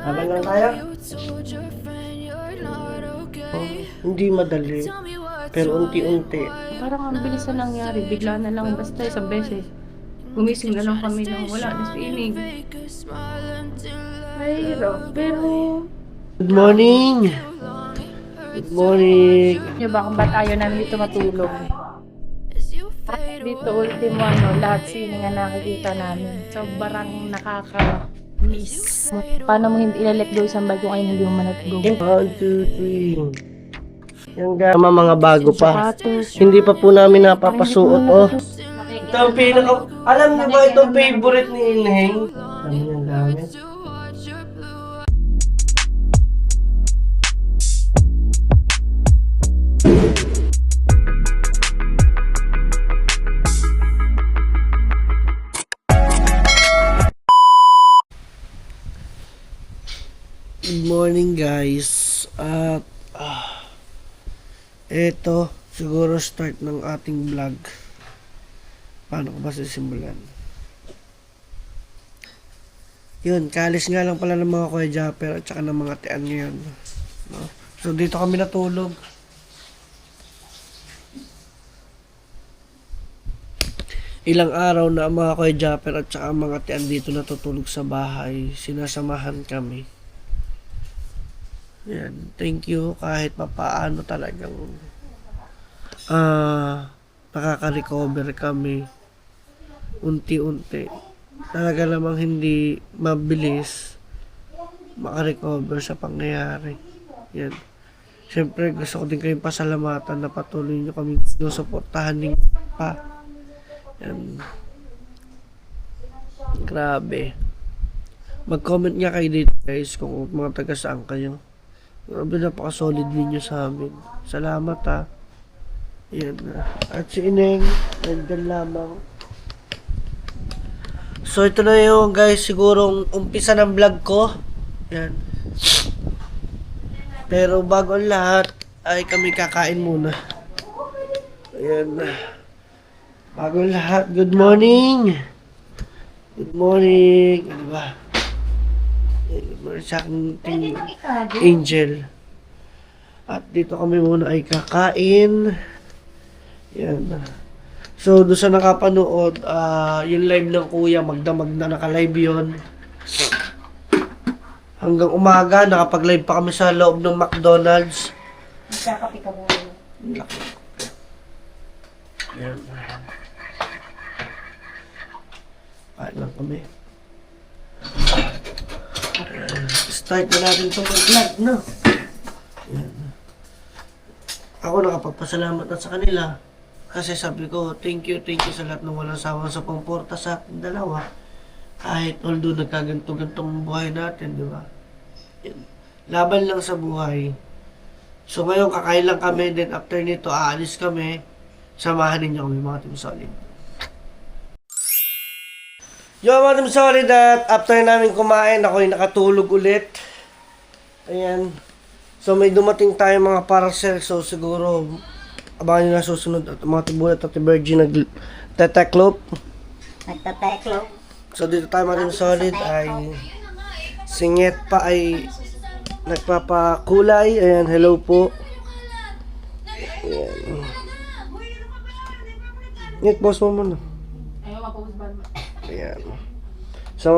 Laban lang tayo. Oh, hindi madali. Pero unti-unti. Parang ang bilis na nangyari. Bigla na lang basta isang beses. Gumising na lang kami nang wala na si Ining. Mahirap. Pero, Good morning! Good morning! yun ba kung ba't ayaw namin dito matulog? Dito ultimo lahat sini nga nakikita namin. Sobrang nakaka-miss. Paano mo hindi i-let go isang bag kung ayun hindi mo man-let go? 1, 2, 3. Yung mga bago pa. Hindi pa po namin napapasuot, oh. Ito ang pinaka... Alam niyo ba itong favorite ni Ineng? Ano yung gamit? Good morning guys. At eto siguro start ng ating vlog. Paano ko ba sisimulan? Yun, kalis nga lang pala ng mga Kuya Japper at saka ng mga tian ngayon. No? So dito kami natulog. Ilang araw na ang mga Kuya Japper at saka ang mga tian dito natutulog sa bahay. Sinasamahan kami. Yan, thank you kahit papaano talagang nakaka-recover kami unti-unti. Talaga namang hindi mabilis makarecover sa pangyayari. Yan. Siyempre gusto ko din kayong pasalamatan na patuloy nyo kami sinusuportahan din pa. Yan. Grabe. Mag-comment nga kayo dito guys kung mga taga saan kayo. Grabe, napaka-solid ninyo sa amin. Salamat ha. Yan na. At si Ineng, nandyan lamang. So ito na yung guys, sigurong umpisa ng vlog ko. Yan. Pero bago ang lahat, ay kami kakain muna. Ayan na. Bago ang lahat, good morning! Good morning! Ano ba? Sa aking Angel. At dito kami muna ay kakain. Yan. So, doon sa nakapanood, yung live ng kuya, magdamag na naka-live yun. Hanggang umaga, nakapag-live pa kami sa loob ng McDonald's. Magkakapi ka muna. Yan. Kain lang kami. Start na natin itong vlog, no? Yan. Ako nakapagpasalamat na sa kanila. Kasi sabi ko, thank you sa lahat ng walang sawang sa pamporta sa ating dalawa. Kahit although nagkaganto-gantong buhay natin, di ba? Yan. Laban lang sa buhay. So ngayon, kakain lang kami, then after nito, aalis kami. Samahan ninyo kami, mga Team Solid. Yo, mga Team Solid, at after namin kumain, ako'y nakatulog ulit. Ayan. So may dumating tayong mga parcel, so siguro abangan nyo na susunod at mga tibulat at Virgin nagteteklop. Nagtateklop. So dito tayo mga Team Solid ay singit pa ay nagpapakulay. Ayan, hello po. Ayan. Ngit, boss mo muna. Ayaw mapag-usban mo. Ayan. So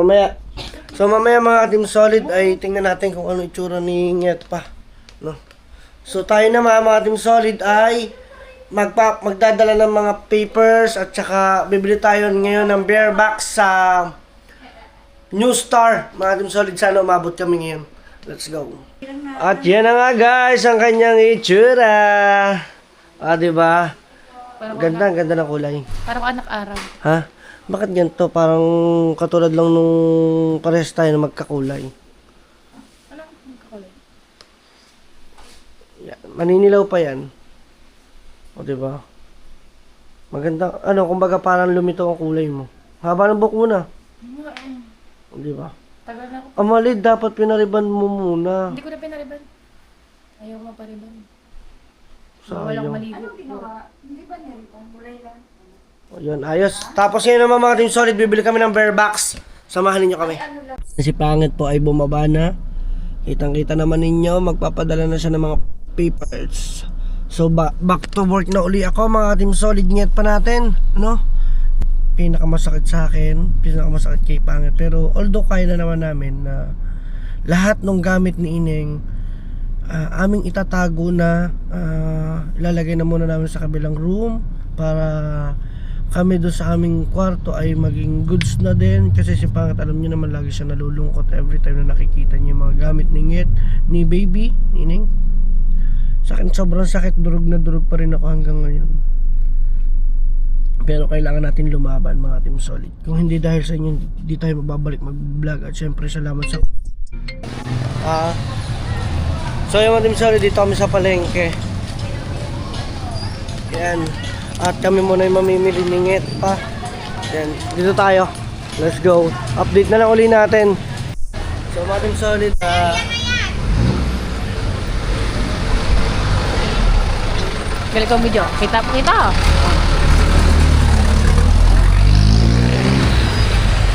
mamaya mga Team Solid ay tingnan natin kung ano itsura ni Ngit pa. No? So tayo na mga Team Solid ay magdadala ng mga papers at saka bibili tayo ngayon ng bear box sa New Star. Mga Team Solid, sana umabot kami ngayon. Let's go. At yan na nga guys ang kanyang itsura. Diba? Ganda ng kulay. Parang anak araw. Ha? Bakit ganito? Parang katulad lang nung pares tayo na magkakulay. Anong kakulay? Yan. Maninilaw pa yan. O, diba? Maganda. Ano, kumbaga parang lumito ang kulay mo. Haba ng buhok mo na. O, diba? Tagal na ako. Amalid, dapat pinariban mo muna. Hindi ko na pinariban. Ayaw mo pariban. Sayang. Walang maligo. Hindi ba nariban? Mulay lang. O, yun, ayos. Tapos ngayon naman mga Team Solid, bibili kami ng bear box. Samahan ninyo kami. Si Pangit po ay bumaba na. Kitang-kita naman ninyo, magpapadala na siya ng mga papers. So back to work na uli ako mga Team Solid. Ingat pa natin, no? Pinakamasakit sa akin, pinakamasakit kay Pangit. Pero although kaya na naman namin na lahat ng gamit ni Ineng aming itatago na, ilalagay na muna namin sa kabilang room para kami doon sa aming kwarto ay maging goods na din. Kasi si Pangit, alam niyo naman, lagi siya nalulungkot every time na nakikita niya yung mga gamit ni Nget, ni Baby, ni Ineng. Sa akin sobrang sakit, durog na durog pa rin ako hanggang ngayon. Pero kailangan natin lumaban mga Team Solid. Kung hindi dahil sa inyo, hindi tayo mababalik mag-vlog. At syempre salamat sa so yung mga Team Solid, dito kami sa palengke. Yan. At kami muna yung mamimili ni Nget pa. Yan. Dito tayo. Let's go. Update na lang uli natin. So mga Team Solid, Galing ko video. Kita.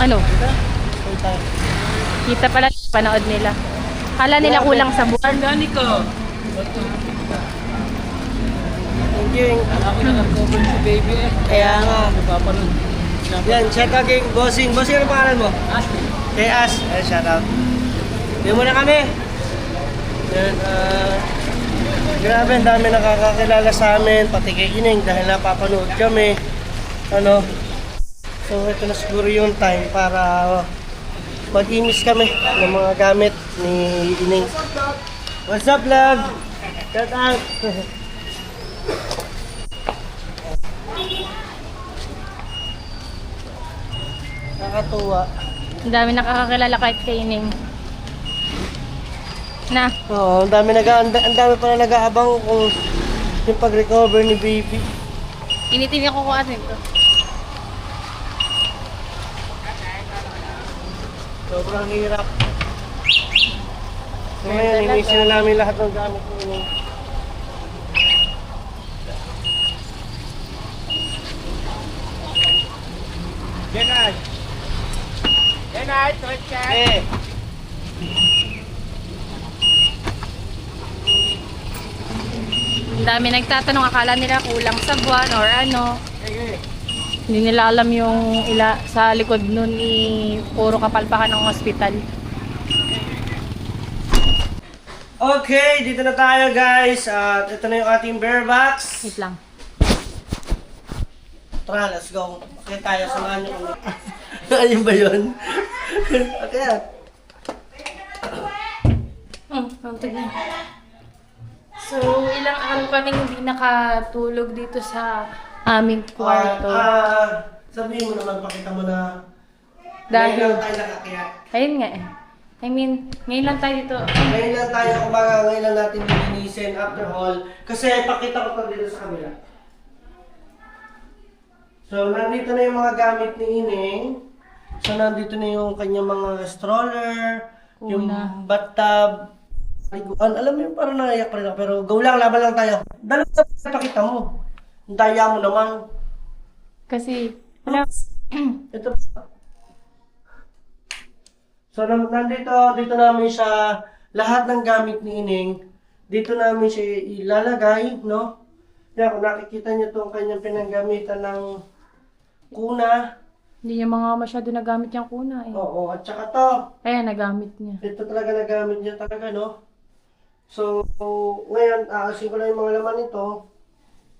Ano? Kita pala panood nila. Kala nila kulang sa buwan. thank you. Ako nag-cover si Baby eh. Kaya nga. Napapanood. Yan, check again. Bossing, ano pangalan mo? Ashley. Kay Ash. Shout out. Yan muna kami. Yan, grabe, ang dami nakakakilala sa amin, pati kay Ineng dahil napapanood kami. So ito na siguro yung time para mag-imis kami ng mga gamit ni Ineng. What's up, love? Shout out. Nakakatuwa. Ang dami nakakakilala kahit kay Ining. Na. Oo, ang dami pala nag-aabang kung yung pag-recover ni Baby. Initin ko kung ano ito. Sobrang hirap. So ngayon, imisin na namin lahat ng gamit ko. Genad! Switch ka! Ang dami nagtatanong, akala nila kulang sa buwan or ano. Hindi nila alam yung sa likod nun puro kapalpakan ng ospital. Okay, dito na tayo guys. At ito na yung ating bear box. Wait lang. Tara, let's go. Okay tayo, samahan nyo kami. Ayun ba yun? Okay. Tignan. So, ilang araw kaming hindi nakatulog dito sa aming kwarto. Sabihin mo naman, pakita mo na Dahil- ngayon lang tayo nakakiyat. Ayun nga eh. I mean, ngayon lang tayo dito. Ngayon lang tayo, kumbaga ngayon lang natin lilinisin after all. Kasi pakita ko pa dito sa kabila. So, nandito na yung mga gamit ni Ineng. So, nandito na yung kanyang mga stroller, yung bathtub, liguan. Alam mo yung parang naiyak pa rin ako. Pero go lang, laban lang tayo. Dalawa na pakita mo. Ang daya mo naman. Kasi, wala. Ito. So, dito namin siya, lahat ng gamit ni Ineng, dito namin siya ilalagay, no? Yan, kung nakikita niyo itong kanyang pinanggamitan ng kuna. Hindi niya mga masyado nagamit yung kuna eh. Oo, at saka to. Ayan, nagamit niya. Ito talaga nagamit niya talaga, no? So, ngayon, aasin ko lang yung mga laman nito.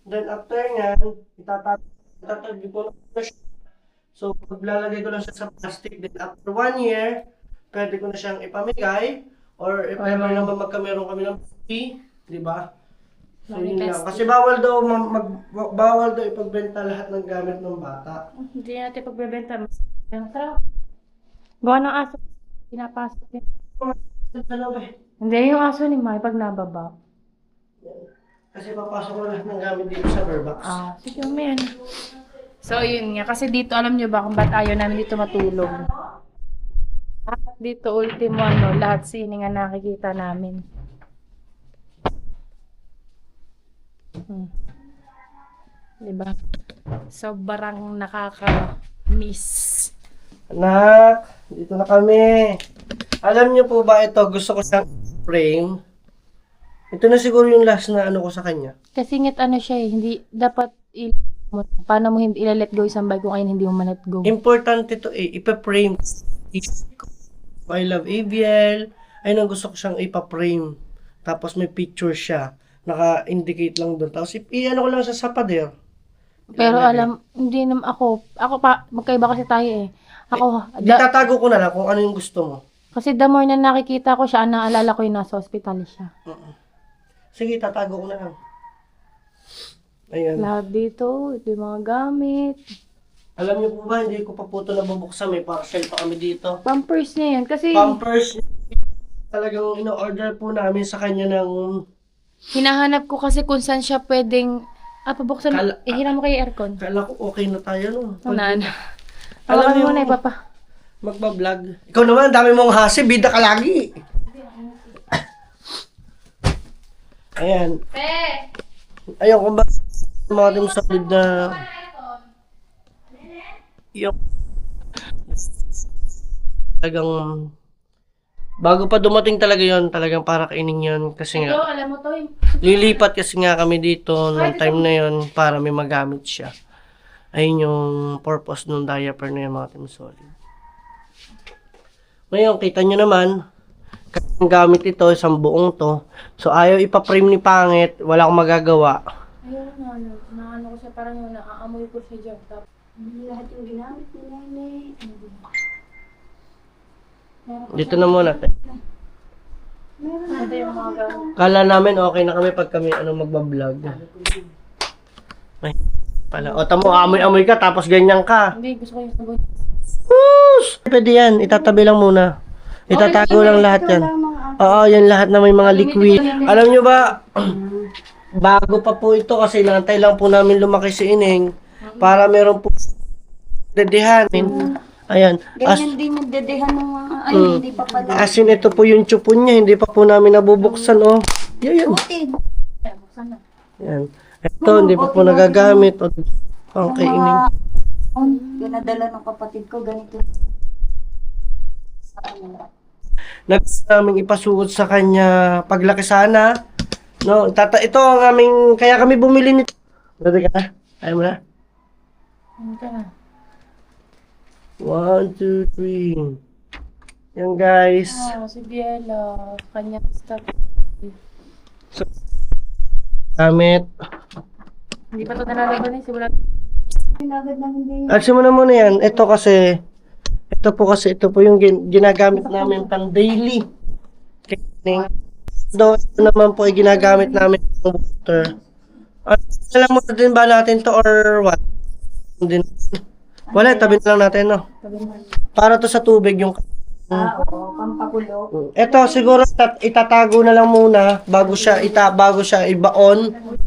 Then, after nyan, itatabi ko na siya. So, paglalagay ko lang siya sa plastic. Then, after 1 year, pwede ko na siyang ipamigay. Or if ever naman magkameron kami ng fee, di ba? So, yun lang. Kasi bawal daw, bawal daw ipagbenta lahat ng gamit ng bata. Hindi natin pagbebenta. Tara. Gawa ng aso. Pinapasok niya. Hindi, yung aso ni Mai pag nababa. Kasi papasok ko lahat ng gamit dito sa Verbox. Sige, man. So, yun nga. Kasi dito, alam nyo ba kung ba't ayaw namin dito matulog? Dito, ultimo, lahat sini nga nakikita namin. Diba? Sobrang nakaka-miss. Anak, dito na kami. Alam niyo po ba ito, gusto ko siyang frame. Ito na siguro yung last na ano ko sa kanya. Kasi ngit ano siya eh, hindi dapat paano mo hindi i-let go isang bike kung ayun hindi mo ma-let go. Importante to eh, ipa-frame. I love ABL. Ayun ang gusto ko siyang ipa-frame. Tapos may picture siya. Naka-indicate lang doon. Tapos i-ano ko lang sa pader. Pero alam, hindi naman ako pa, magkaiba kasi tayo eh. Ako, Itatago ko na lang kung ano yung gusto mo. kasi the more na nakikita ko siya, naalala ko yung nasa hospital siya. Sige, tatago ko na lang. Ayan. Lahat dito, ito yung mga gamit. Alam niyo po ba, hindi ko pa po ito nabubuksan. May parcel pa kami dito. Pampers niya yan. Kasi Pampers, talagang ino-order po namin sa kanya ng... hinahanap ko kasi kung saan siya pwedeng, pabuksan mo, Kala- hiram mo kay aircon. Kala ko okay na tayo, no? Alam Alam mo mo muna, yung- Papa. Magbablog. Ikaw naman, dami mong hasi, bida ka lagi. Ayan. Ayun, kung ba mga team solid na yung talagang bago pa dumating talaga yon, talagang para kainin yon kasi Ito, nga alam mo to, yung lilipat kasi nga kami dito nung time na yon para may magamit siya. Ayun yung purpose nung diaper na yun, mga team solid. Ngayon, kita nyo naman, ang gamit ito, isang buong to. So, ayaw ipa-frame ni Pangit, wala akong magagawa. ayun na ano ko siya, parang yung naaamoy ko siya dyan. Tapos, Lahat yung ginamit ni Nene. Dito na muna. ito yung mga gamit. Kala namin okay na kami pag kami magbablog. Ay, pala. O, tamo, amoy-amoy ka, tapos ganyan ka. Hindi, gusto ko yung sabon. Whoos! Pwede yan, itatabi lang muna. Itatago lang lahat yan. Oo, yan lahat na may mga liquid. Alam nyo ba, bago pa po ito kasi nantay lang po namin lumaki si Ineng para meron po dedehanin. Ayan. Ganyan din yung dedehan ng mga, hindi pa pala. As in, ito po yung chupon niya, hindi pa po namin nabubuksan, oh. Yan. Buti. Yan. Ito, hindi pa po nagagamit. O, okay, Ineng. Pinadala ng kapatid ko, ganito. Nagsa namin ipasuot sa kanya paglaki sana. No, ito ang aming, kaya kami bumili nito. Dati ka na? Ayaw mo na? Ito na. 1, 2, 3. Yan guys. Si Biela, kanyang stuff. Gamit. Hindi pa ito nalalaban eh, simula. Pinagad na hindi. Alisin mo na muna yan. Ito po yung ginagamit namin pang daily. Cleaning. Ito naman po ay ginagamit namin ng water. Alam mo din ba natin to or what? Hindi. Wala, tabi na lang natin, no? Para to sa tubig yung... Oo, pampakulo. Ito siguro itatago na lang muna bago siya ibaon.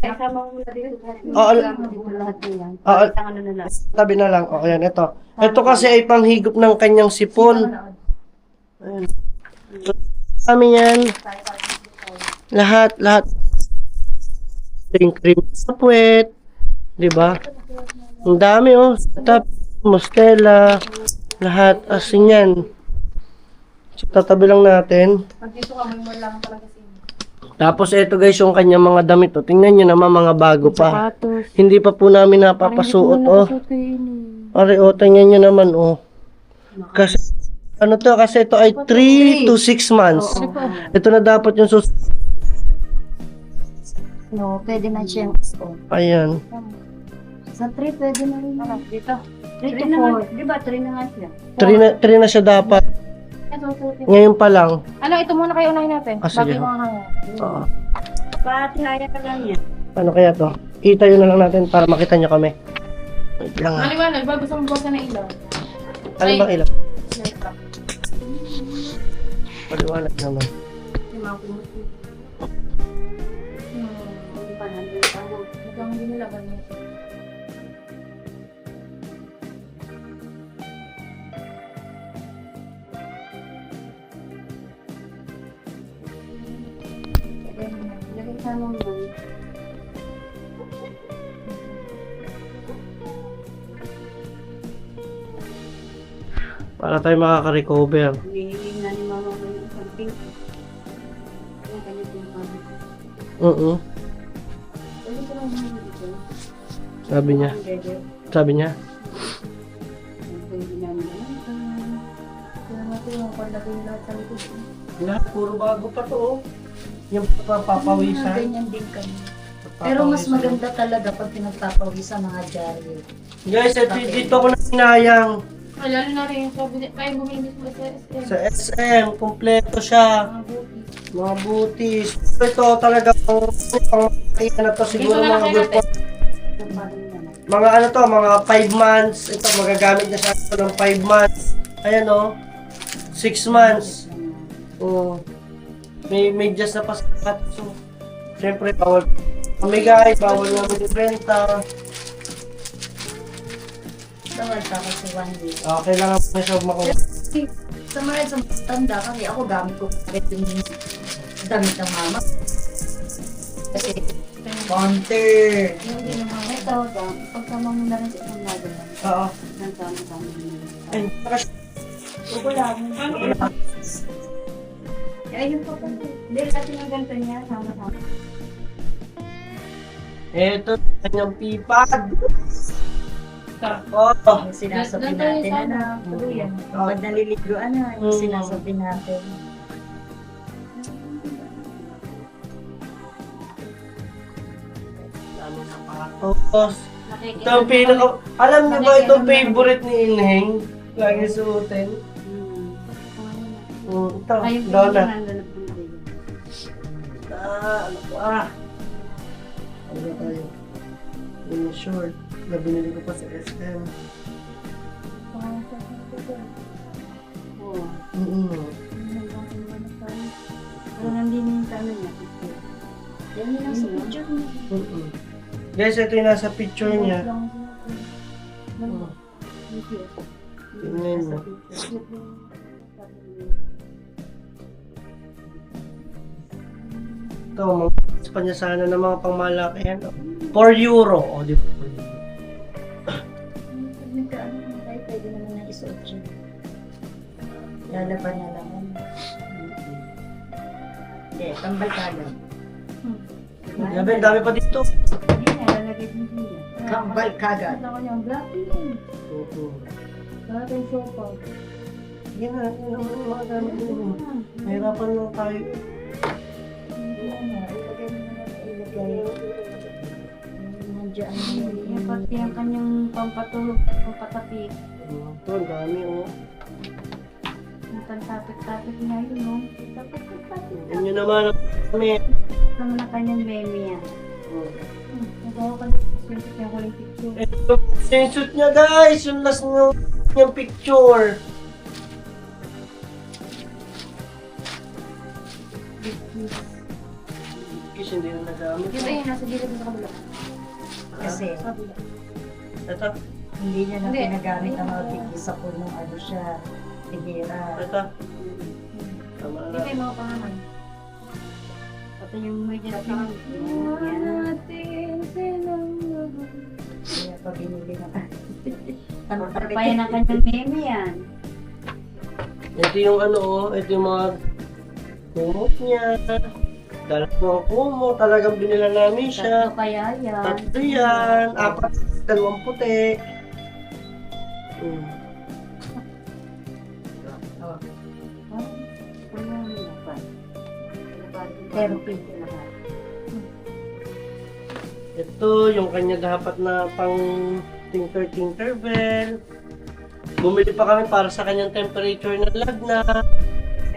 Kasama mo na dito. Oo, Dito lahat yan. Oo. Ano na lang. tabi na lang. O, ayan, ito. Ito kasi ay panghigop ng kanyang sipon. Ayan. So, kami yan. Lahat. Cream sa puwet. Diba? Ang dami, oh. Tap, mostela. Lahat. Asin yan. So, tatabi lang natin. Pag dito ka, may lang talaga siya. Tapos, ito guys, yung kanyang mga damit. Oh. Tingnan nyo naman, mga bago pa. Sapatos. Hindi pa po namin napapasuot, oh. Ari, oh, tingnan nyo naman, oh. Kasi, kasi ito ay 3 to 6 months. Ito na dapat yung No, pwede na siyang Ayan. Sa 3, pwede na rin. Dito. 3 to 4. Di ba? 3 na nga siya. 3 na siya dapat. Ngayon pa lang. Ano, ito muna kayo unahin natin. Sige. Bago yung mga hanga. Oo. Patihaya ka lang yan. Ano kaya to? Itayo na lang natin para makita nyo kami. Wait lang, ah. Maliwanag, bago sa buwasan ng ilaw. Ano bang ilang? Next up. Paliwanag naman. Yung mga kumusin. Mukhang hindi nilaban niya. Lagay ka mo lang. Para tayo makaka-recover. Hinihingi na ni mama mo yung something. Yung kanya pinapagod. Oo. Pwede ko lang bumili dito. Sabi niya. Ang dede. Sabi niya. Pwede namin alam. Kaya natin yung palagay lahat sa likod. Lahat, puro bago pa to. Oh. Yung papawisan. Ganyan din kami. Pero mas maganda talaga pag pinagpapawisan mga dyaryo. Guys, ito dito ko na sinayang. Ay, lalo na rin yung sabi, ay bumibis mo sa SM. Sa SM, kumpleto siya. Mga buti. Mga butis. Ito talaga pang na to siguro Dito na mga lang good kayo po. Mga ano to, mga 5 months. Ito, magagamit na siya ito ng 5 months. Ayan o. 6 months. Oh. May just na pasakat. So, syempre, bawal pamigay, bawal na magbenta. Bawal pa kasi 1 week. Kailangan po na siya makuha. Sa mga sa tanda kasi ako gamit ko kahit yung damit ng mama. Kasi counter. Hindi naman. Ito, pagkama mo na rin sa isang lado lang. Oo. Nang tama-tama. Ay, naka- Wala mo. Ayun po kasi. Hindi, kasi ng ganito niya, sama-sama. Ito, kanyang pipad. Oh, Yung sinasabi natin, ano, yan. Pag naliliguan na, yung sinasabi natin. ano na patos. Ito ang pinaka... Alam niyo ba itong favorite ni Inheng? Lagi suotin. Ito, donut. Ano po Ano ba tayo? Yung short na binili ko pa sa SM. Pero nandun yung tanong niya. Yan yung nasa picture niya. Guys, ito yung nasa picture niya. Tingnan mo. Ito, mga pa niya sana ng mga pangmalakihan. 4 euro. O, di ba? Pwede naman na isuot siya. Lalaban na lang. Hindi, tambal ka lang. Grabe, ang dami pa dito. Hindi na, lalagay din siya. Kambal kagad. Ako niya, black yun. Oo. Lahat yung sofa. Yan na, yan naman yung mga gamit dito. Mahirapan lang tayo. Nandiyan Yung pati yung kanyang pampatulog, pampatapik. Ito, ang dami oh. Yung pantapik-tapik niya yun, no? Tapik-tapik. Yan yun naman ang kami. naman ang kanyang meme yan. Nagawa ka ng swimsuit niya, huling picture. Ito, screenshot niya guys. Yung last niyang picture. Kiss, hindi na nagamit. Di ba yun, nasa gilid sa kabila? Kasi Ito, hindi niya na Hindi. pinagamit ang mga tigisa po nung ano siya, tigera. ito. Tama Di na. ba yung mga pangalan? Pati yung may ginagawa. Yan. natin silang lahat. Kaya pa binili na. Ano Pa yan ang kanyang meme yan. Ito yung ano oh. Ito yung mga kumot niya. Dalat mga kumot. Talagang binila namin siya. Tatlo kaya yan. Tatlo yan. 4, 2 puti. Therapy. Ito, yung kanya dapat na pang tinker bell. Bumili pa kami para sa kanyang temperature na lagnat.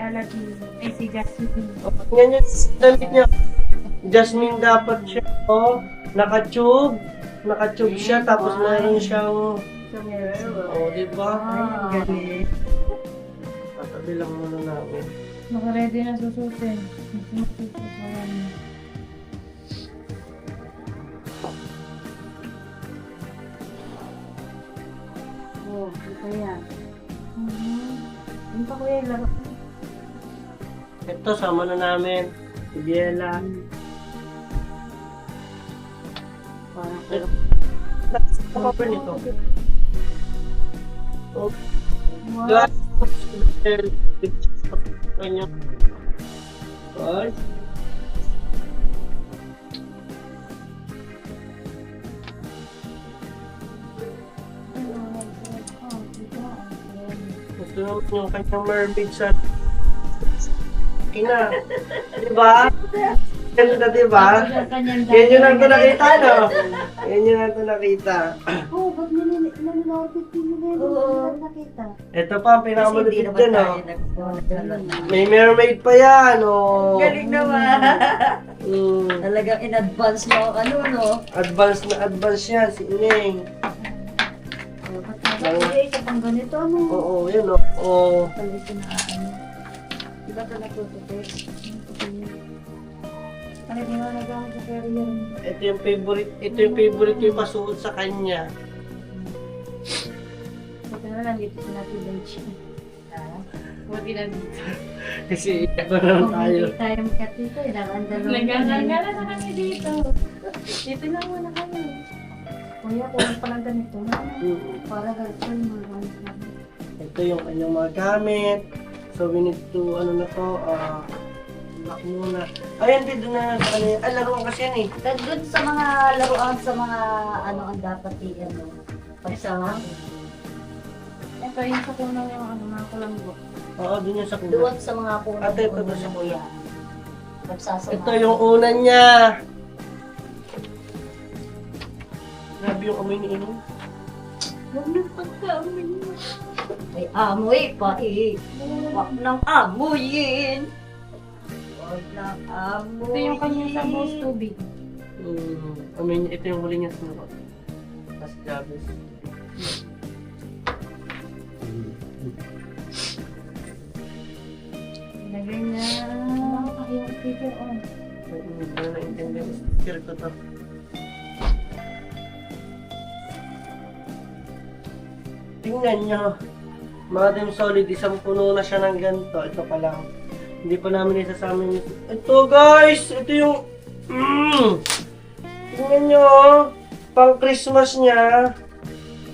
Aladdin. Ay, si Jasmine. Yan yung damit niya. Jasmine dapat siya. Oh, naka-tube. Naka-tube siya. Tapos meron siyang... Oh, di ba? Ah, galing. Tatabi lang muna namin. Naka-ready na susutin. Susutin. Oh, ito yan. Yung pa kuya, laro. Ito, sama na namin. Si Biela. Parang Ito. Ano pa nito? Oh, glass. Kanya. Ay. suot yung kanyang mermaid sa ina. Diba? Ganda, diba? Yan yun ang nakita, no? Yan yun ang nakita. Oo, ba't nanonood mo nakita? Ito pa ang pinakamalupit dyan, no? Galing May mermaid pa yan, oh. naman. Mm, Talagang in advance mo, ano, no? advance na advance yan, si Ineng. Kasi isa pang ganito, ano? Oo, yun, oh. Oh. Palitin na, ano? Di ba ito natutupit? Ano, di nga nagamit sa carrier. Ito yung favorite ko yung pasuot sa kanya. Ito na lang, dito sa natin bench. Buti na dito. Kasi ako naman tayo. Hindi tayo makat dito, nakandalo. Nagana na kami dito. Dito na muna kami. Kuya, kung palang ganito, Mm. para ganito yung mga ones namin. Ito yung kanyang mga gamit. So we need to, ano na to, lock muna. Ayun, dito na, ano yun. Laruan kasi yan eh. Doon sa mga laruan, sa mga ano ang dapat i-ano, pagsama. Ito yung sa kuno yung ano, mga kulanggo. Oo, dun yung sa kuna. Doon sa mga punong Ate, ito doon sa kuya. Pagsasama. Ito yung una niya. Grabe yung amoy ni Inong. Huwag nang pagkaamoy mo. May amoy pa eh. Huwag nang amoyin. Huwag nang amoyin. Ito yung kanyang sabos tubig. Amoy niya, ito yung huli niya sinuot. Tapos grabe. Lagay na. Nakakahiyang figure on. Hindi ko na naintindihan yung sticker ko to. Tingnan nyo. Mga Team Solid, isang puno na siya ng ganito. Ito pa lang. Hindi pa namin isasama yung... Ito guys! Ito yung... Tingnan nyo. Pang Christmas niya.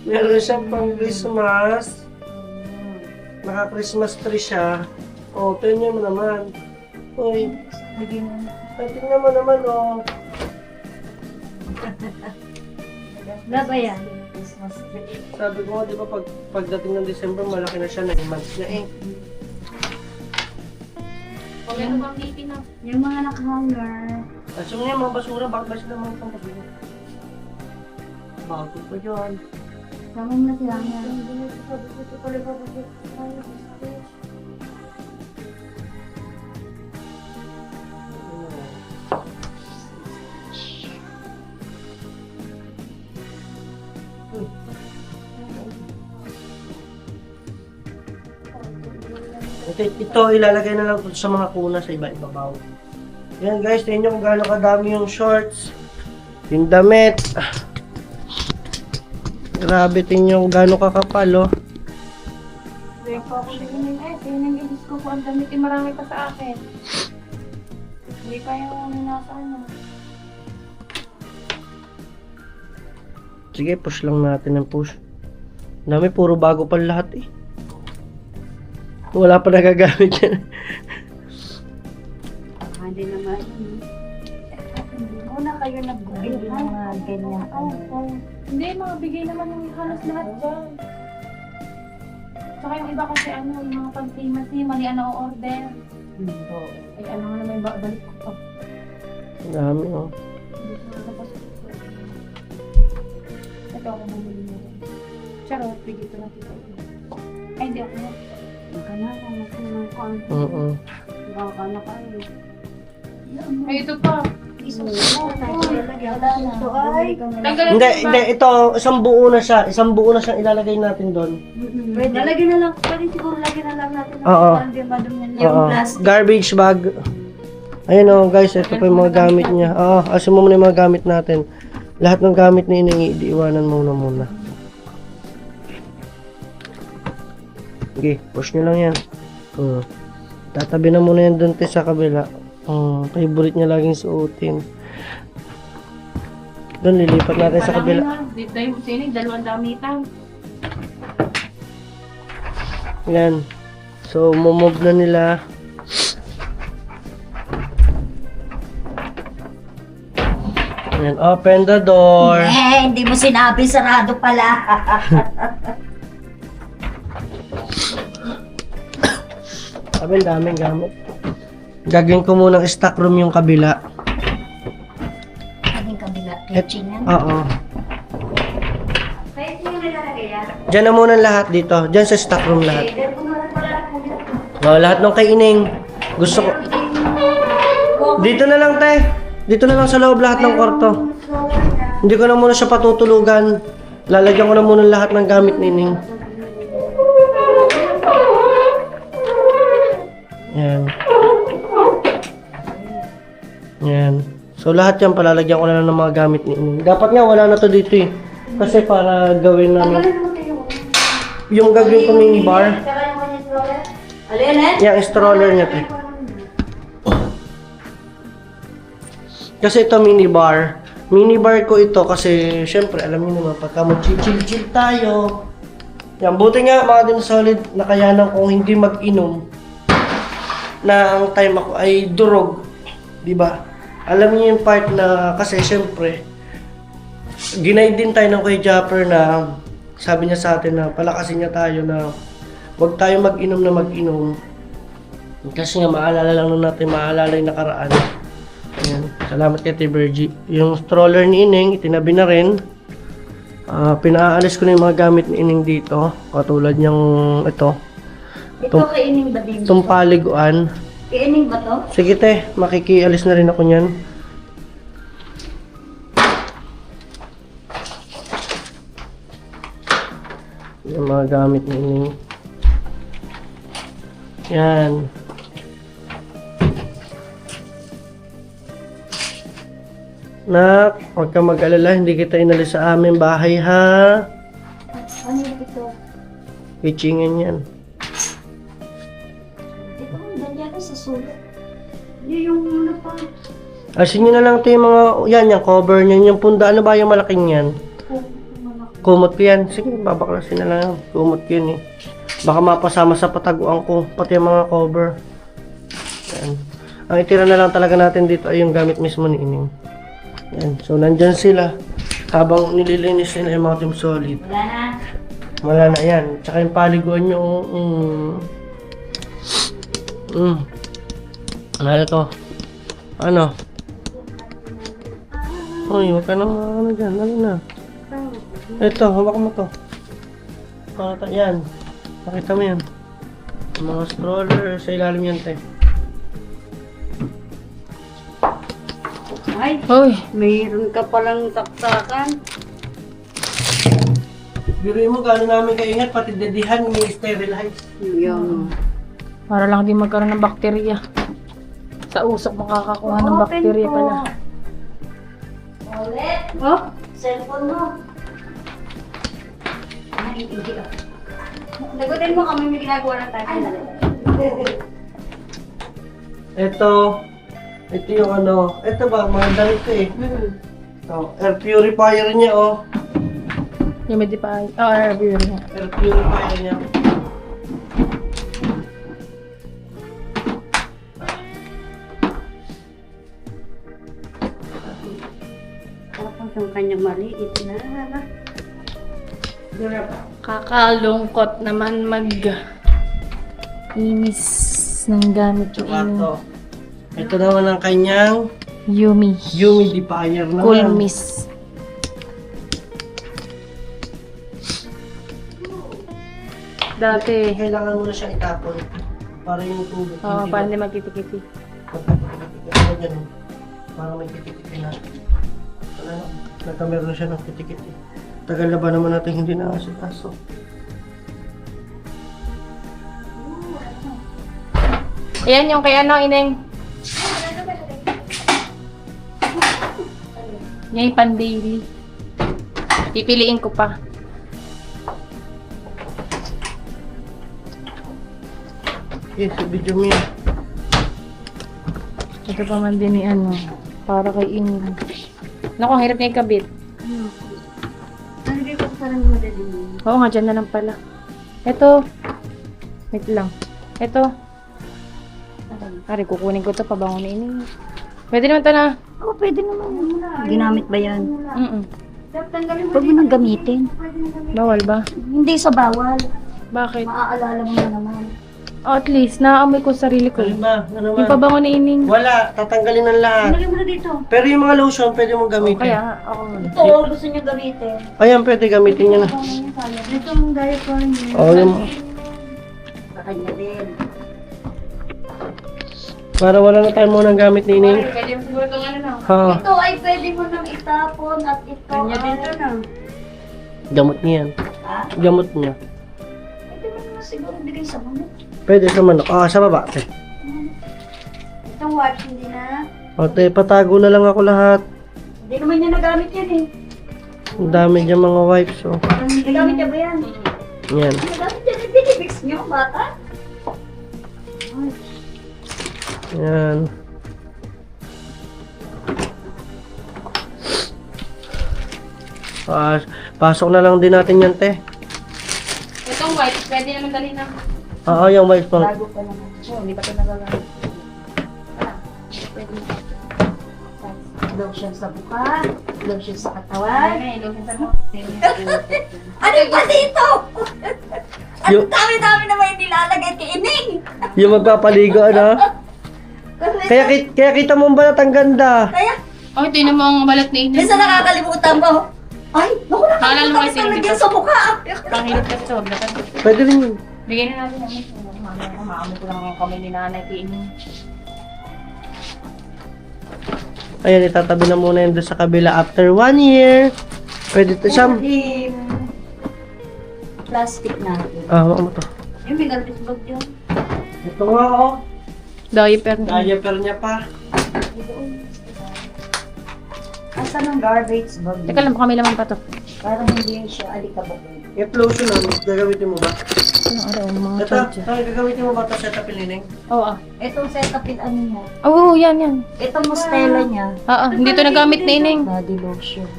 Meron siyang pang Christmas. Naka-Christmas tree siya. Oh, tingnan mo naman. Uy. Lagay na. Ay, tingnan mo naman, oh. Laba yan. Christmas tree. Sabi ko, di ba, pagdating ng December, malaki na siya, 9 months na eh. Huwag ano bang ngipin na. Yung mga nakahanger. Assume niya, mga basura, bakit ba sila mga pang basura? Bago pa yun. Samang na sila nga. Ito, ilalagay na lang sa mga kuna sa iba-ibabaw. Yan guys, tingnan nyo kung gaano kadami yung shorts. Yung damit. Grabe, tingnan nyo kung gaano kakapal, oh. Hindi pa ako tingin eh. Tingnan yung ilis ko po ang damit. Marami pa sa akin. Hindi pa yung nasa ano. Sige, push lang natin ng push. Ang dami, puro bago pa lahat eh. Wala pa nagagamit yan. Hindi naman. Muna kayo nag-bili ng mga ganyan. Hindi, mga bigay naman yung halos lahat dyan. Tsaka yung iba kasi ano, yung mga pag-famous mali ano order. Ay ano nga naman, balik ko pa. Ang dami, oh. Ito ako bumili mo rin. Charot, bigay ko na kita. Ay, hindi ako na. Oo. Ay, ito pa. Hindi, ito, isang buo na siya. Isang buo na siyang ilalagay natin doon. Pwede, lagyan na lang. Pwede siguro lagyan na lang natin. Oo. Parang di madumi yung Oo. plastic. Garbage bag. Ayun, oh, guys, ito pa yung mga gamit niya. Oo, asin mo muna yung mga gamit natin. Lahat ng gamit na iiwanan muna. Okay, push nyo lang yan. Tatabi na muna yan doon sa kabila. Favorite niya laging suotin. Doon, lilipat natin sa kabila. Dito yung sinig, dalawang damitan. Yan. So, move na nila. Yan, open the door. Hindi mo sinabi, sarado pala. Sabi, ang daming gamit. Gagawin ko munang stock room yung kabila. Ating kabila. Kitchen yan. Oo. Kaya ito yung nilalagay yan. Diyan na muna lahat dito. Diyan sa stock room lahat. Dahil kung wala po dito. Lahat ng kay Ining. Gusto ko. Dito na lang, te. Dito na lang sa loob lahat ng kwarto. Hindi ko na muna siya patutulugan. Lalagyan ko na muna lahat ng gamit ni Ining. Yan. Yan. So lahat yan palalagyan ko na lang ng mga gamit ni Ining. Dapat nga wala na to dito eh. Kasi para gawin namin. Yung gagawin ko minibar. Alin eh? Yung stroller niya te. Kasi ito minibar. Minibar ko ito kasi syempre alam niyo naman pagka mag-chill tayo. Yan, buti nga mga Team Solid nakayanan kong hindi mag-inom na ang time ako ay durog. Diba? Alam niyo yung part na kasi syempre ginaid din tayo ng kay Japper na sabi niya sa atin na palakasin niya tayo na huwag tayo mag-inom na mag-inom. Kasi nga maalala lang natin, maalala yung nakaraan. Ayan. Salamat kay Tibergy. Yung stroller ni Ining, itinabi na rin. Pinaalis ko na yung mga gamit ni Ining dito. Katulad niyang ito. Ito kaining ba din? Itong paliguan. Kaining ba to? Sige te, makikialis na rin ako niyan. Yung mga gamit ni Ining. Yan. Nak, huwag ka mag-alala, hindi kita inalis sa aming bahay ha. Ano ito? Kitchingan yan. Ito ang ganyan sa sulat. Yung ano pa? Asin nyo na lang ito yung mga, yan, yung cover niyan, yung punda, ano ba yung malaking yan? Kumot ko yan. Sige, babaklasin na lang. Kumot ko yun eh. Baka mapasama sa pataguan ko, pati yung mga cover. Yan. Ang itira na lang talaga natin dito ay yung gamit mismo ni Ining. Yan. So, nandyan sila. Habang nililinis nila yung mga Team Solid. Wala na. Wala na yan. Tsaka yung paliguan nyo. Ano to? Ano? Uy, huwag ka na ano dyan. Ano na? Ito, hawak mo to. Yan. Pakita mo yan. Yung mga stroller sa ilalim yan, te. Ay, Hoy, mayroon ka palang taktakan. Biruin mo, gano'n namin kaingat, pati dedihan, ni-sterilize. Yung... para lang di magkaroon ng bakterya. Sa usok makakakuha ng bakterya pala. Ulit? Oh? Cellphone mo. Ay, hindi ah. Nagutin mo kami may ginagawa ng tayo. Ito yung ano, ito ba, mga damit ko eh. So, air purifier niya oh. Yung may di pa ay, air beer niya. Air purifier niya. Tapos yung kanyang maliit na. Kakalungkot naman inis ng gamit Tsaka yung to. Ito naman ang kanyang Yumi. humidifier naman. Cool Miss. Dati, Kailangan mo na siyang itapon. Para yung tubig. para hindi magkiti-kiti. Ganun. Para may kitikiti na. Wala na. Nagkameron na siya ng kitikiti. Tagal na ba naman natin hindi nakasitaso? Ayan yung kay ano, Ineng. Yan yung pan-daily. Pipiliin ko pa. Yes, video mo yan. Ito pa man din ni ano, para kay Ineng. Naku, ang hirap niya ikabit. Hindi ko parang madali mo. Oo nga, dyan na lang pala. Ito. Wait lang. Ito. Ari, kukunin ko ito pabango ni Ineng. Pwede naman ito na. Oo, pwede naman. Ginamit ba yan? Mm-mm. Huwag mo nang gamitin. Bawal ba? Hindi sa bawal. Bakit? Maaalala mo na naman. At least, naaamoy ko sarili ko. Alin ba? Ano Yung man? pabango ni Ining. Wala, tatanggalin ng lahat. Lagyan mo na dito. Pero yung mga lotion, pwede mong gamitin. Kaya, ako. Ito, gusto niyo gamitin. Ayan, pwede gamitin nyo na. Ito ang diaper niya. Oo, yung... Sa kanya din. Para wala na tayo munang gamit ni Ining. Pwede mo siguro itong ano na. Ha, Ito ay pwede mo nang itapon at ito Kanya ay... dito na. gamot niya yan. Ha? Gamot niya. Pwede mo naman siguro bigay sa mga. Pwede sa manok. Ah, sa baba. Te. Itong watch hindi na. O, te, patago na lang ako lahat. Hindi naman niya nagamit yan eh. Ang dami dyan mga wipes, oh. Nagamit niya ba yan? Yan. Nagamit niya. Binibix niyo, bata? Yan. Pasok na lang din natin yan, te. Itong white, pwede naman dali na. Oo, yung wipes pang... Bago pa naman. Oh, hindi pa ito nagagamit. Pwede. Lotion sa buka. Lotion sa katawan. Ay, lotion sa mo. Ano ba dito? Ang Yung, dami-dami naman yung nilalagay kay Ining. yung magpapaligo, ano? Kaya kita mo ang balat ang ganda. Kaya, Oh, ito yun ang balat ni Ining. minsan nakakalimutan ko. Ay, naku, Naalala mo nakakalimutan kasi ko hindi lagyan pa- sa mukha. Panghilot ka sa huwag na ka. Pwede rin yun. Bigyan na natin namin. Maamoy ko lang ang kamay ni nanay kay Ining. Ayan, itatabi na muna yun doon sa kabila after 1 year. Pwede ito siya. Plastic natin. Ah, mo to. Yung may garbage bag yun. Ito nga, oh. Diaper. Diaper niya pa. Asan ang garbage bag? Teka lang, baka may laman pa to. Parang hindi yun siya alikabok. Yung lotion na, gagamitin mo ba? Ano, ano, mga Ito, charger. gagamitin mo ba ito sa tapilining? Oo, Itong setup in ano niya. Oo, yan, yan. Itong mustela niya. Oo, hindi to nagamit na Ining. Body lotion.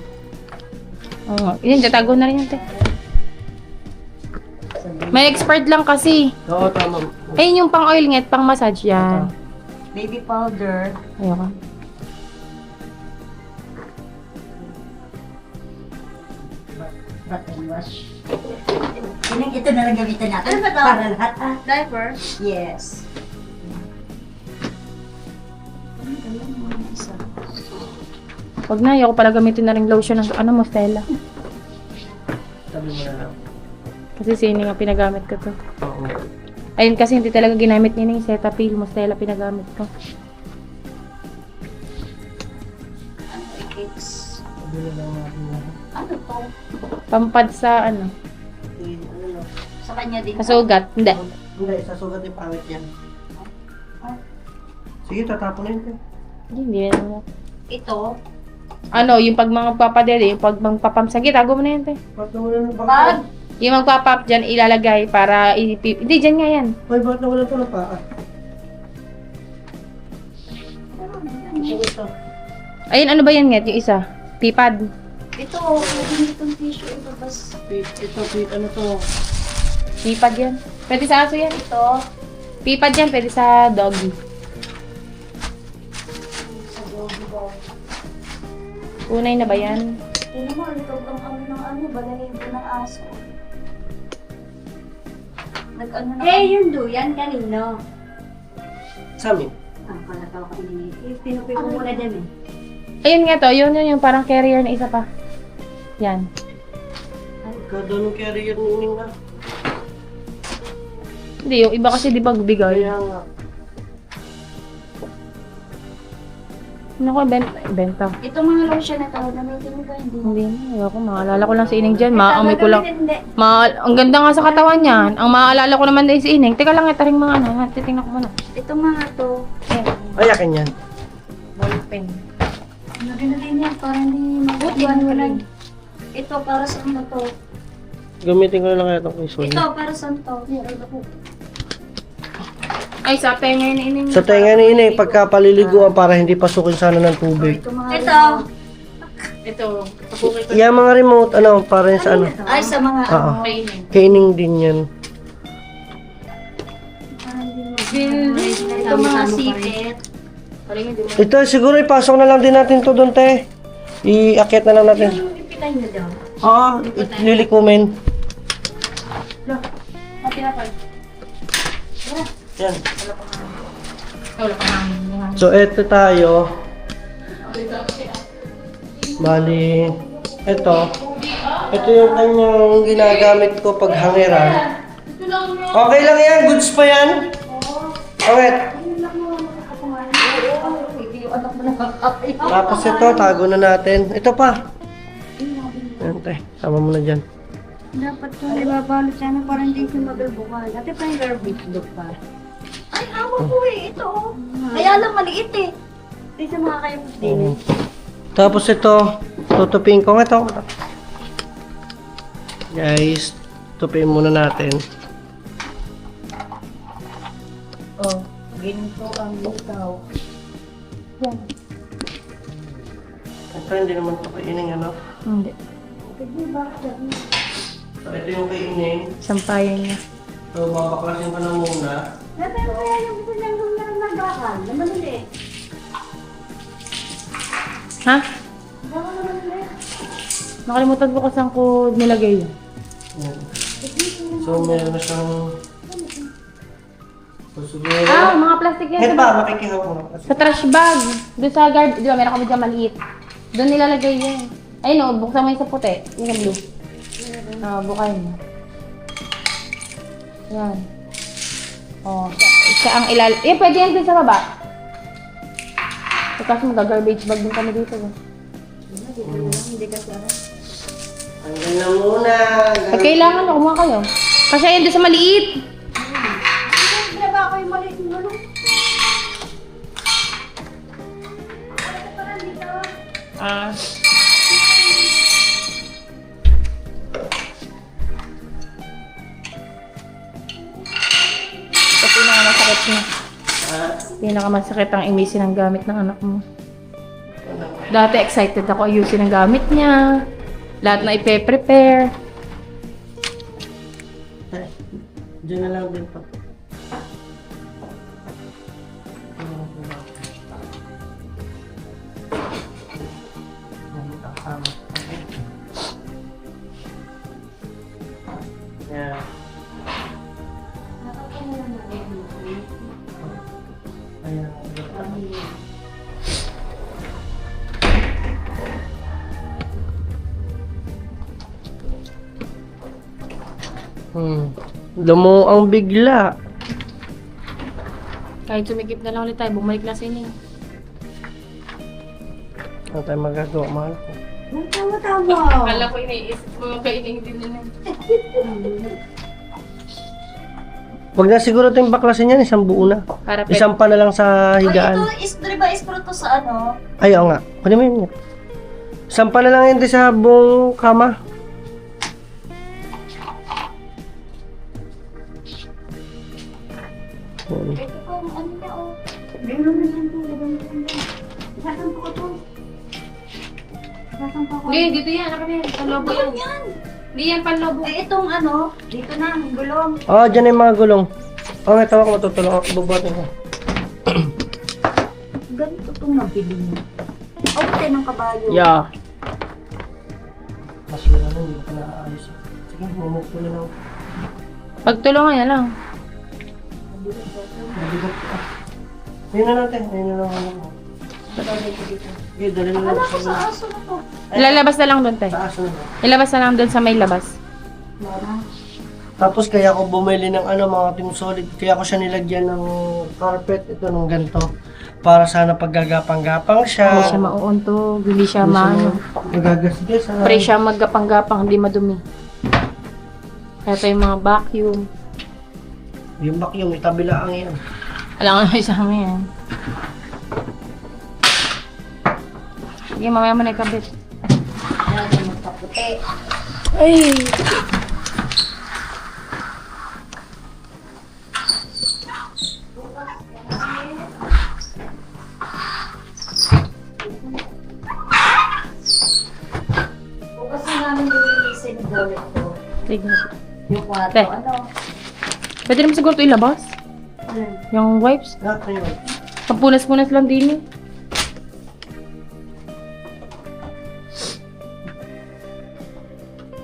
Oo, yun, tatago na rin yun, te. May expert lang kasi. Oo, tama. Ayun yung pang oil nget, pang massage yan. Baby powder. Ayoko. Bath and wash. Ito na lang gamitin natin. Ano ba ito? Para lahat. Diaper? Yes. Huwag na, ayoko pala gamitin na rin lotion ng ano mo, Stella. Tabi mo na lang. Kasi si Ining ang pinagamit ko to. Oo. Ayun kasi hindi talaga ginamit ni Ining, Cetaphil mo, Stella pinagamit ko. Ano i-cakes? Tabi na lang natin lahat. Ano to? Pampad sa ano, Ano na? Sa kanya din. sa sugat. Hindi. Hindi, sa sugat yung pangit yan. Sige, tatapon na yun. te. Hindi na. Ito. Ano, yung pag mga papadede, yung pag magpapam sa tago mo na yan, te. Bakit nawala ng Bag. baka? Yung magpapap dyan, ilalagay para hindi, dyan nga yan. Ay, bakit nawala ito ng paa? Ito. Ayun, ano ba yan nget? Yung isa? Pipad. Ito. Pwede itong tissue. Ito bas. Ito, ano to? Pipad yan. Pwede sa aso yan. Ito. Pipad yan, pwede sa doggy. Sa doggy bag. Unay na ba yan? Ito naman. Ito ang ano ng ano. Balahin ko ng aso. Nag-ano na. Yung duyan kanino. Sa amin. Ah, pala tao ka ini. Pinupi ko muna dyan eh. Ayun nga to, yun yung parang carrier na isa pa. Yan. Kada nung carrier ni Ining na. Hindi, yung iba kasi di ba bigay. Kaya nga. Naku, benta. Ito mga lotion na tao. Gamitin mo ba? Hindi. Hindi na, ayoko. Maalala ko lang si Ining dyan. Maamoy ko lang. Hindi. Ang ganda nga sa katawan niyan. Ang maalala ko naman din si Ining. Teka lang, ito rin mga ano. Titingnan ko muna. Ito mga to. Ay, akin yan. Ballpen. Ano rin na rin yan. Para hindi mabutuan mo lang. Ito para sa ano to. Gamitin ko na lang itong quiz Ito para sa to. Ay, sa tenga yun Ining. Sa tenga ni Ining, pagka paliliguan para hindi pasukin sana ng tubig. Ito mga Ito. Ito. Kapukay ko Yung mga remote, ano, para yun sa ano. Ay, sa mga Oo. ano. kay Ining. Kay Ining din yan. Ito mga siket. Parang hindi mo. Ito, siguro ipasok na lang din natin to doon, te. Iakyat na lang natin. Yung ipinay nyo daw. Oo, lilikumin. Pati na pa. Yan. Wala pa namin. So, eto tayo. Bali, ito yung kanyang ginagamit ko pag hangeran. Okay lang yan, goods pa yan. Okay. Tapos ito, tago na natin. Ito pa. Ayan, te. Sama mo na dyan. Dapat ito ibabalot sana para hindi siya magalbukan. Ate pa yung garbage look pa. Ay, amo ko eh. Ito oh. Kaya lang maliit eh. Hindi sa mga kayo din. Tapos ito, tutupin ko. Ito. Guys, tupin muna natin. Oh, ginto ang lutaw. Ito, hindi naman ito kainin, ano? Hindi. So, ito yung kainin. Sampayan niya. So, babaklasin ko na muna. Pero kaya yung gusto niyang nagbakan, naman ulit. Ha? Baka naman ulit. Nakalimutan ko kasang ko nilagay yun. Yan. So, meron na siyang... So, siguro... Ah, mga plastic yan. Head Sa, ba? Makikihaw ko na. sa trash bag. Doon sa guard. Di ba, meron kami dyan maliit. Doon nilalagay yan. Ayun o, buksan mo yung sa puti. Yung sa blue. Bukayin mo. Yan. Oh, siya ang ilal... Eh, pwede yan din sa baba. Kasi mag-garbage bag din kami dito. Hindi kasi ako. Hanggang na muna. Pag kailangan na, kumuha kayo. Kasi yan doon sa maliit. Hindi ba ako yung maliit ng gulong? Ah. Ito pinakamasakit niya. Pinakamasakit ang imisin ng gamit ng anak mo. Dati excited ako ayusin ang gamit niya. Lahat na ipe-prepare. Diyan na lang din pa. Yeah. Ayan. Lumuang bigla. Kahit sumikip na lang ulit tayo, bumalik na sa inyo. Ano tayo magagawa, mahal ko? Tama-tama. Akala ko iniisip mo kaining din nila. Huwag na siguro ito yung baklasin yan, isang buo na. Para Isang pa na lang sa Ay, higaan. ito is, di ba is to sa ano? Ay, oo nga. Kunin mo yun. Isang pa na lang yun din sa buong kama. Ito po, ano niya oh. Meron na yan po. Saan po ito? Saan po ako? Hindi, dito yan. Ano yan? Panlobo yan. Yan. Hindi yan panlobo. Eh, itong ano, dito na, ang gulong. Oo, dyan na yung mga gulong. Oo, may tawa ko matutulong ako. Bubuhatin ko. Ganito itong nabili niya. Okay ng kabayo. Yeah. Mas yun na hindi ko naaayos. Sige, mumukto na lang. Pagtulungan niya lang. Mabigat ka. Ayun na natin. Ayun na lang. Okay, dali na lang. Wala ko sa aso na to. Ilalabas na lang doon, te. Taas na lang. Ilabas na lang doon sa may labas. Tapos kaya ako bumili ng ano mga Team Solid. Kaya ako siya nilagyan ng carpet. Ito ng ganito. Para sana paggagapang-gapang siya. Hindi siya mauuntog, hindi siya maano. Magagasgas. Pre siya maggapang-gapang, hindi madumi. Kaya ito yung mga vacuum. Yung vacuum, itabi lang yan. Alam ko na isang yan. Sige, mamaya mo na ikabit. Yan, magkaputi. Ay! Bukas na namin nililisin daw ito. Sige. Yung kwarto, Te. ano? Pwede naman siguro ito ilabas? Yung wipes? Lahat na yun. Pampunas-punas lang din eh.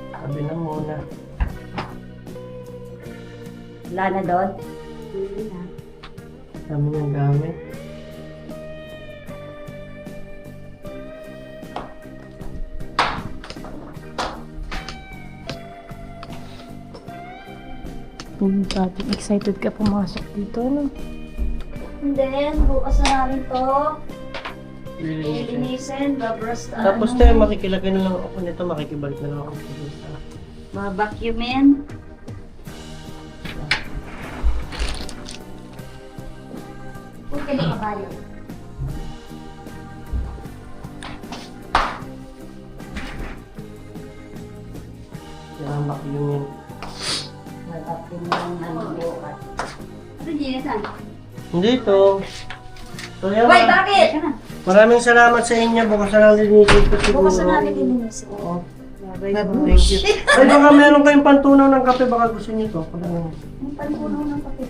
Sabi na muna. Wala na doon? Dami ng gamit. Dati excited ka pumasok dito, no? And then, bukas na namin to. Lilinisin, babras na Tapos tayo, makikilagay na lang ako nito, makikibalik na lang ako dito sa... ma-vacuumin. Huwag ka na kabayo. Yan, vacuumin. Ma-vacuumin namin bukas. Ito, Gina, Hindi ito. So, yan, Wait, bakit? maraming salamat sa inyo. Bukas na lang linisin ko siguro. Bukas na namin lilinisin. Oo. Thank you. Ay, baka meron kayong pantunaw ng kape. Baka gusto niyo ito. Ang panpunaw ng kape.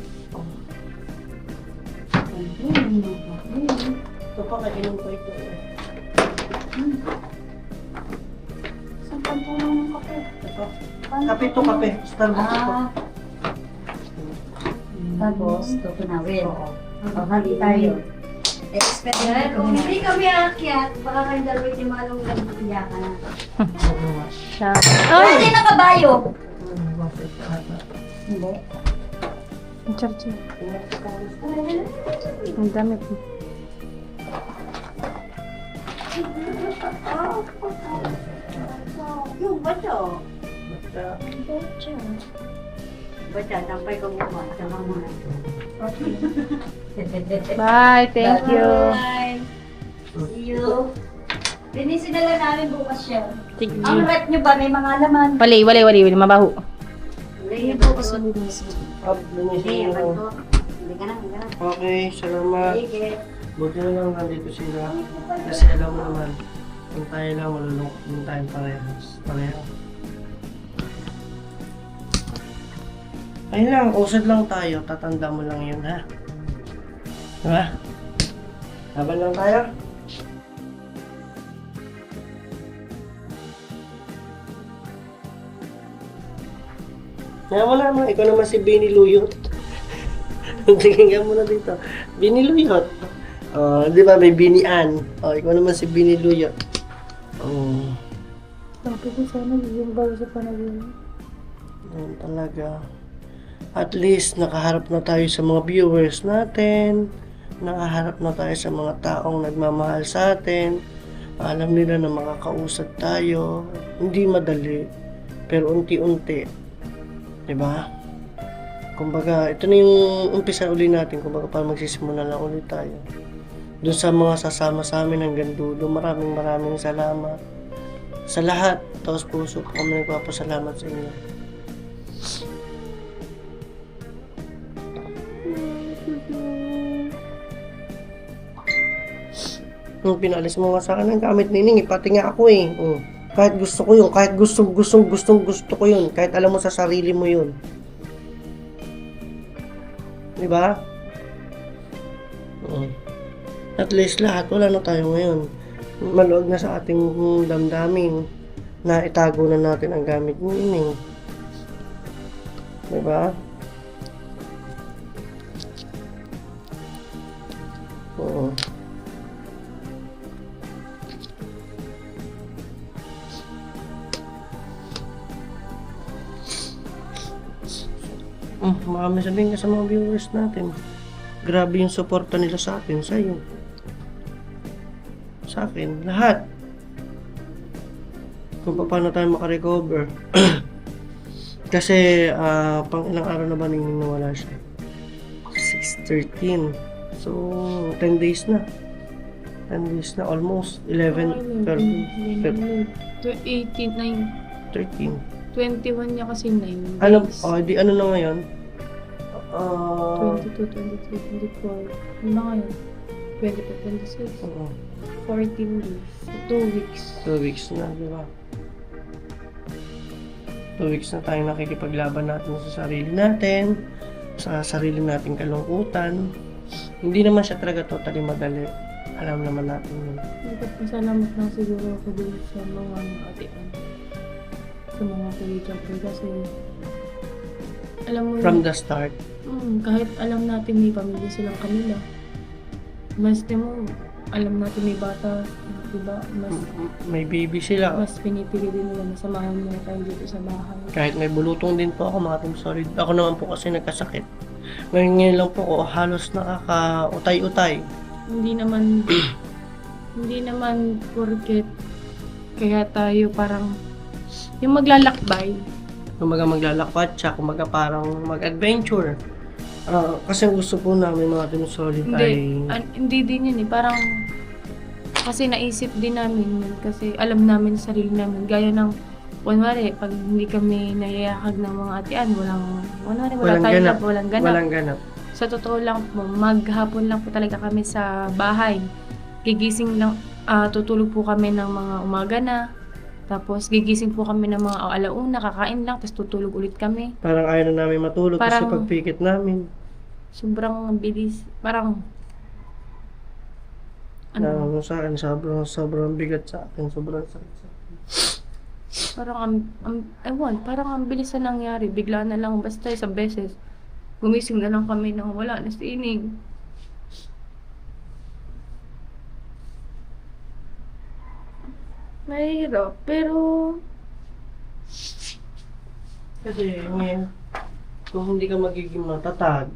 Ito pa, kainom ko ito. Ang panpunaw ng kape. Ito. Kape to, kape. Starbucks ito. Tapos, ito pinawin. O, hali tayo. Expect na. Kung hindi kami aakyat, baka kayong dalawin yung mga nung nag-iyakan na. Siya. Pwede na kabayo! Hindi. Ang charger. Ang dami po. Yung bato. Basta, Bato, tampay ko muna. Sama muna. Bye, thank you. Bye! See you! Linisin na lang namin bukas siya. Sige. Ang rep nyo ba? May mga laman? Wali, mabaho. Hindi po kasi linisin. linisin Hindi, mo. Hindi ka na, hindi ka na. Okay, salamat. Sige. Buti na lang nandito sila. Kasi alam mo naman, kung tayo lang malulungkot din tayo parehas. Pareho. Ayun lang, usad lang tayo. Tatanda mo lang yun, ha? Diba? Laban lang tayo. Wala naman, ikaw naman si Benny Luyot. Tingin ka muna dito. Benny Luyot. Oh, di ba may Benny Ann? Oh, ikaw naman si Benny Luyot. Oh, Sabi ko sana yung bago sa panagin. yan talaga. At least nakaharap na tayo sa mga viewers natin. Nakaharap na tayo sa mga taong nagmamahal sa atin. Alam nila na makakausap tayo. Hindi madali, pero unti-unti. Diba? Kumbaga, ito na yung umpisa uli natin. Kumbaga, para magsisimula na ulit tayo. Doon sa mga sasama sa amin hanggang dulo, maraming salamat. Sa lahat, taos puso po kami nagpapasalamat sa inyo. Nung pinalis mo nga sa akin ang gamit ni Ning, pati nga ako eh. Kahit gusto ko yun, kahit gusto ko yun, kahit alam mo sa sarili mo yun. Diba? At least lahat, wala na tayo ngayon. Maluwag na sa ating damdamin na itago na natin ang gamit ni Ning. Diba? Oo. Marami sabihin ka sa mga viewers natin. Grabe yung suporta nila sa akin, sa'yo. Sa akin, lahat. Kung paano tayo makarecover. Kasi, pang ilang araw na ba nang nawala siya? 6/13. So, 10 days na. 10 days na, almost. 11, 13. 21 niya kasi 9 Ano, days. di ano na ngayon? 22, 23, 24. Ano na ngayon? 25, 26. Oo. 14 days. 2 weeks. 2 weeks na, di ba? 2 weeks na tayong nakikipaglaban natin sa sarili natin, sa sarili nating kalungkutan. Hindi naman siya talaga totally madali. Alam naman natin yun. Pasalamat lang siguro ako dun sa mga atian. Sa mga kulitan ko kasi alam mo, From the start. kahit alam natin may pamilya silang kanila. Mas mo, alam natin may bata, diba? May baby sila. Mas pinipili din nila na samahan mo tayo dito sa bahay. Kahit may bulutong din po ako mga Team Solid. Ako naman po kasi nagkasakit. Ngayon lang po ako halos nakaka-utay-utay. Hindi naman porket kaya tayo parang yung maglalakbay. Kumaga maglalakad siya, kumaga parang mag-adventure. Kasi gusto po namin mga Team Solid Hindi din yun eh. Parang kasi naisip din namin yun kasi alam namin sa sarili namin. Gaya ng kunwari, pag hindi kami nayayakag ng mga atian, walang ganap. Sa totoo lang po, maghapon lang po talaga kami sa bahay. Gigising lang, tutulog po kami ng mga umaga na. Tapos gigising po kami ng mga alauna, kakain lang, tapos tutulog ulit kami. Parang ayaw na namin matulog kasi Parang- pagpikit namin. Sobrang bilis. Parang, Sa akin, sobrang bigat sa akin. Sobrang sakit sa akin. parang ang bilis na nangyari. Bigla na lang, basta isang beses. Gumising na lang kami nang wala na si Ining. Mahirap, pero Kasi ngayon, kung hindi ka magiging matatag,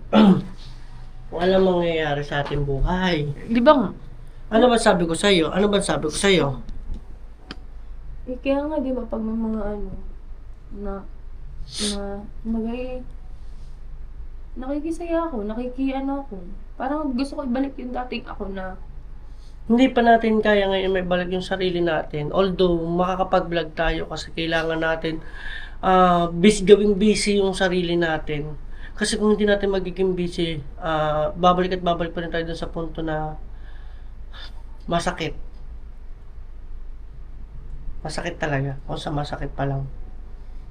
kung alam mangyayari sa ating buhay. di ba nga? Ano ba sabi ko sa'yo? Kaya nga, di ba, pag may mga nakikisaya ako, ako. Parang gusto ko ibalik yung dating ako na, Hindi pa natin kaya ngayon may balik yung sarili natin. Although, makakapag-vlog tayo kasi kailangan natin gawing busy yung sarili natin. Kasi kung hindi natin magiging busy, babalik at babalik pa rin tayo dun sa punto na masakit. Masakit talaga. O sa masakit pa lang.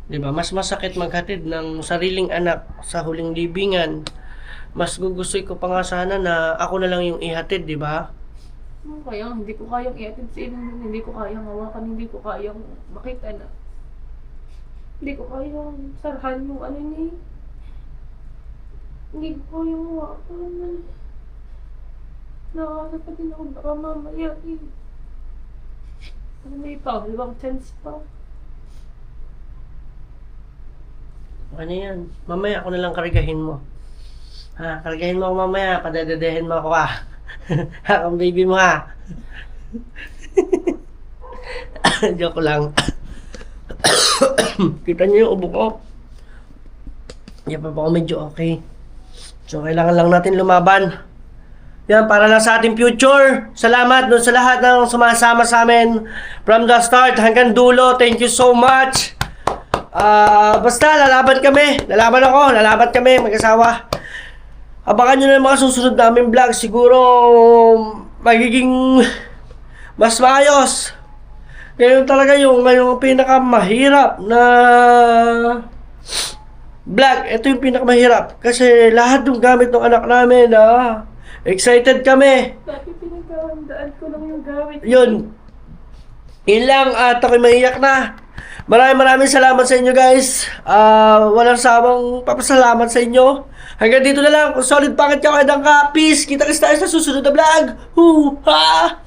'Di ba? Mas masakit maghatid ng sariling anak sa huling libingan. Mas gugustuhin ko pa nga sana na ako na lang yung ihatid, 'di ba? kaya hindi ko kayang iatid sa inyo, hindi ko kayang hawakan, hindi ko kayang makita na. Hindi ko kayang sarahan yung ni. Hindi ko kayang hawakan. Nakakasap pa din ako baka mamaya eh. May pangalawang chance pa. Ano yan? Mamaya ako na lang kargahin mo. Kargahin mo ako mamaya, padadedehin mo ako Ang baby mo Joke lang. Kita niyo yung ubo ko. Yan pa ako medyo okay. So kailangan lang natin lumaban. Yan, para lang sa ating future. Salamat doon sa lahat ng sumasama sa amin from the start hanggang dulo. Thank you so much. Basta, lalaban kami. Lalaban kami, mag-asawa. Abangan nyo na yung mga susunod namin vlog. Siguro, magiging mas maayos. Ngayon talaga ngayong pinakamahirap na vlog. Ito yung pinakamahirap. Kasi lahat ng gamit ng anak namin, excited kami. Dati pinagkahandaan ko lang yung gamit. Yun lang at ako'y maiyak na. Maraming salamat sa inyo guys. Walang sawang papasalamat sa inyo. Hanggang dito na lang. Kung solid pangit ka, peace. Kita-kits tayo sa susunod na vlog. Ha!